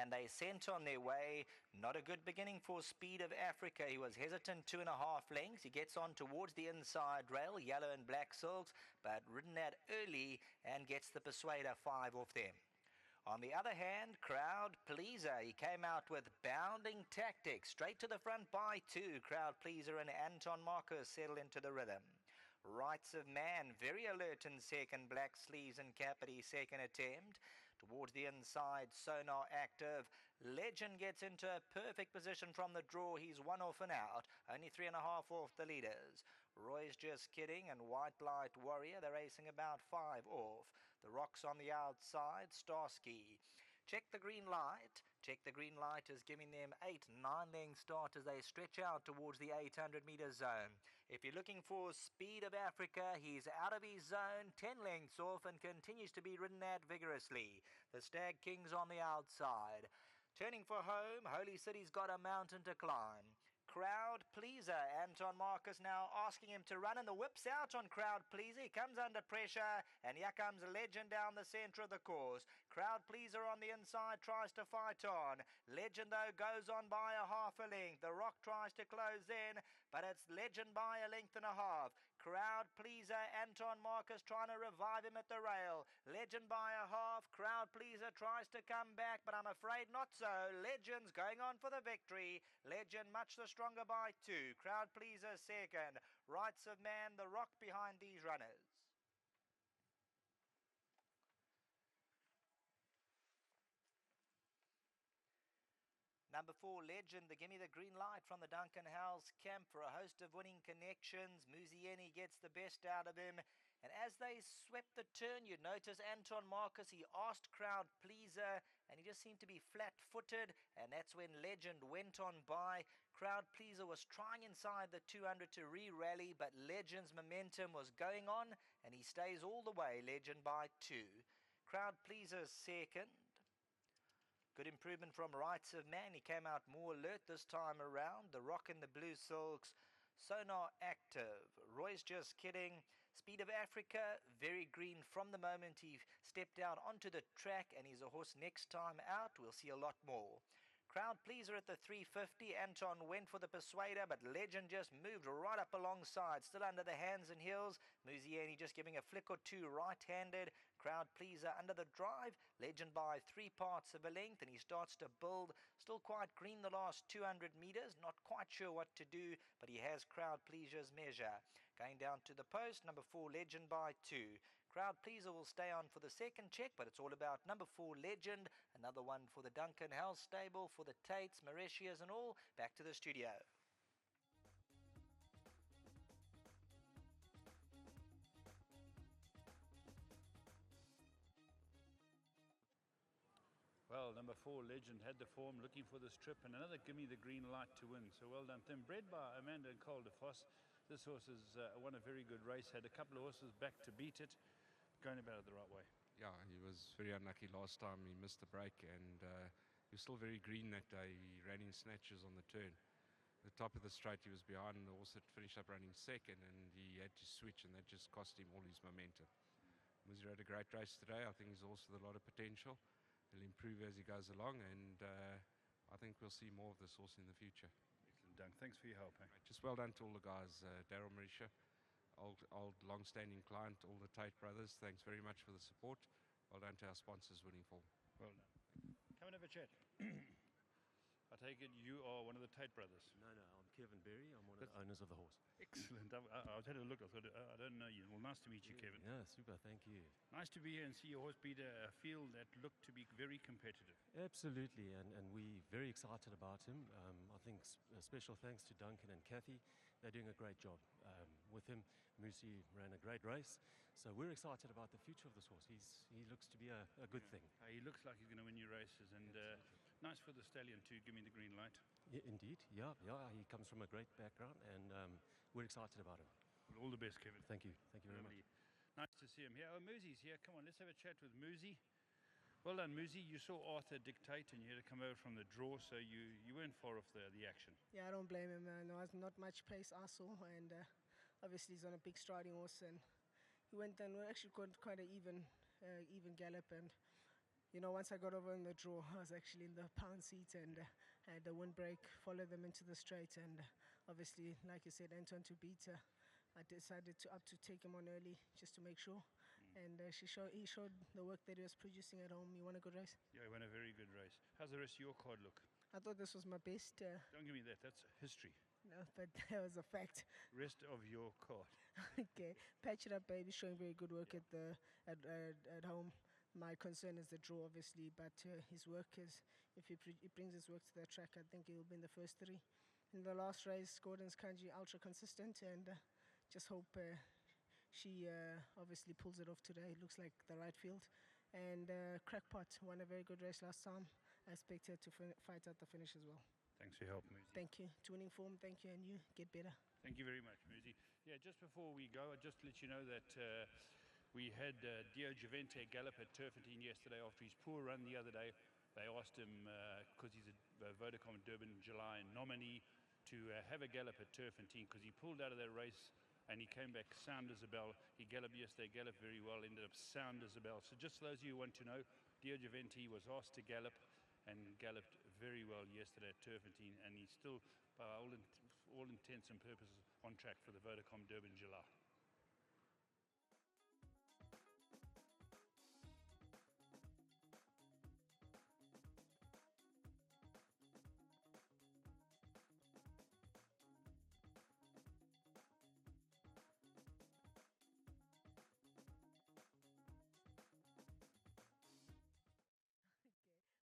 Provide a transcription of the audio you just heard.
and they sent on their way. Not a good beginning for Speed of Africa. He was hesitant 2.5 lengths. He gets on towards the inside rail, yellow and black silks, but ridden that early and gets the Persuader 5 off them. On the other hand, Crowd Pleaser, he came out with Bounding Tactics, straight to the front by 2. Crowd Pleaser and Anton Marcus settle into the rhythm. Rights of Man, very alert in second, Black Sleeves and Capity second attempt. Towards the inside, Sonar Active. Legend gets into a perfect position from the draw. He's 1 off and out, only 3.5 off the leaders. Roy's Just Kidding and White Light Warrior, they're racing about 5 off. The Rocks on the outside, Starsky. Check the Green Light. Check the Green Light is giving them 8-9 length start as they stretch out towards the 800 meter zone. If you're looking for Speed of Africa, he's out of his zone, 10 lengths off, and continues to be ridden at vigorously. The Stag King's on the outside. Turning for home, Holy City's got a mountain to climb. Crowd Pleaser, Anton Marcus now asking him to run, and the whip's out on Crowd Pleaser. He comes under pressure, and here comes Legend down the centre of the course. Crowd Pleaser on the inside tries to fight on. Legend, though, goes on by a half a length. The Rock tries to close in, but it's Legend by a length and a half. Crowd Pleaser, Anton Marcus trying to revive him at the rail. Legend by a half. Crowd Pleaser tries to come back, but I'm afraid not so. Legend's going on for the victory. Legend much the stronger by 2. Crowd Pleaser second. Rights of Man, the Rock behind these runners. Number 4, Legend, the Gimme the Green Light from the Duncan Howells camp for a host of winning connections. Muzieni gets the best out of him. And as they swept the turn, you'd notice Anton Marcus, he asked Crowd Pleaser, and he just seemed to be flat-footed, and that's when Legend went on by. Crowd Pleaser was trying inside the 200 to re-rally, but Legend's momentum was going on, and he stays all the way, Legend by 2. Crowd Pleaser second. Good improvement from Rights of Man. He came out more alert this time around. The Rock in the Blue Silks. Sonar Active. Roy's Just Kidding. Speed of Africa, very green from the moment he stepped out onto the track, and he's a horse next time out. We'll see a lot more. Crowd Pleaser at the 350. Anton went for the Persuader, but Legend just moved right up alongside, still under the hands and heels. Muzieni just giving a flick or two right-handed. Crowd Pleaser under the drive. Legend by 3 parts of a length, and he starts to build. Still quite green the last 200 meters. Not quite sure what to do, but he has Crowd Pleaser's measure. Going down to the post, number 4, Legend by 2. Crowd Pleaser will stay on for the second check, but it's all about number 4, Legend. Another one for the Duncan Howells stable, for the Tates, Mauritius and all. Back to the studio. Well, number 4, Legend, had the form, looking for this trip, and another Gimme the Green Light to win. So well done to him. Bred by Amanda and Cole de Vos. This horse has won a very good race, had a couple of horses back to beat it, going about it the right way. Yeah, he was very unlucky last time. He missed the break, and he was still very green that day. He ran in snatches on the turn. The top of the straight, he was behind, and the horse had finished up running second, and he had to switch, and that just cost him all his momentum. Muzi had a great race today. I think he's also with a lot of potential. He'll improve as he goes along, and I think we'll see more of this horse in the future. Excellent, Doug. Thanks for your help. Eh? Just well done to all the guys. Daryl Marisha, old long-standing client, all the Tate brothers. Thanks very much for the support. Well done to our sponsors winning form. Well done. Come and have a chat. I take it you are one of the Tate brothers. No, I'm Kevin Berry. I'm one of the owners of the horse. Excellent. I was had a look. I thought, I don't know you. Well, nice to meet you, Kevin. Yeah, super. Thank you. Nice to be here and see your horse beat a field that looked to be very competitive. Absolutely, and we're very excited about him. I think special thanks to Duncan and Kathy. They're doing a great job with him. Musi ran a great race, so we're excited about the future of this horse. He looks to be a good thing. He looks like he's going to win new races, and nice for the stallion to give me the green light. Yeah, indeed, yeah. He comes from a great background, and we're excited about him. Well, all the best, Kevin. Thank you very much. Nice to see him here. Oh, Muzi's here. Come on, let's have a chat with Muzi. Well done, Muzi. You saw Arthur dictate, and you had to come over from the draw, so you weren't far off the action. Yeah, I don't blame him. There was not much pace I saw, and obviously he's on a big striding horse, and he went and actually got quite an even gallop, and once I got over in the draw, I was actually in the pound seat and had the windbreak, followed them into the straight, and obviously, like you said, Anton to beat. I decided to take him on early just to make sure, and he showed the work that he was producing at home. He won a good race. Yeah, he won a very good race. How's the rest of your card look? I thought this was my best. Don't give me that. That's history. No, but that was a fact. Rest of your card. Okay, patch it up, baby. Showing very good work at home. My concern is the draw, obviously, but his work is, if he brings his work to the track, I think he'll be in the first three. In the last race, Gordon's Kanji ultra consistent, and just hope she obviously pulls it off today. It looks like the right field. And Crackpot won a very good race last time. I expect her to fight out the finish as well. Thanks for your help, Muzi. Thank you. Tuning form, thank you, and you get better. Thank you very much, Muzi. Yeah, just before we go, I'll just let you know that we had Dio Givente gallop at Turfentine yesterday after his poor run the other day. They asked him, because he's a Vodacom Durban July nominee, to have a gallop at Turfentine because he pulled out of that race and he came back sound as a bell. He galloped yesterday, galloped very well, ended up sound as a bell. So just those of you who want to know, Dio Givente was asked to gallop and galloped very well yesterday at Turfentine, and he's still, by all intents and purposes, on track for the Vodacom Durban July.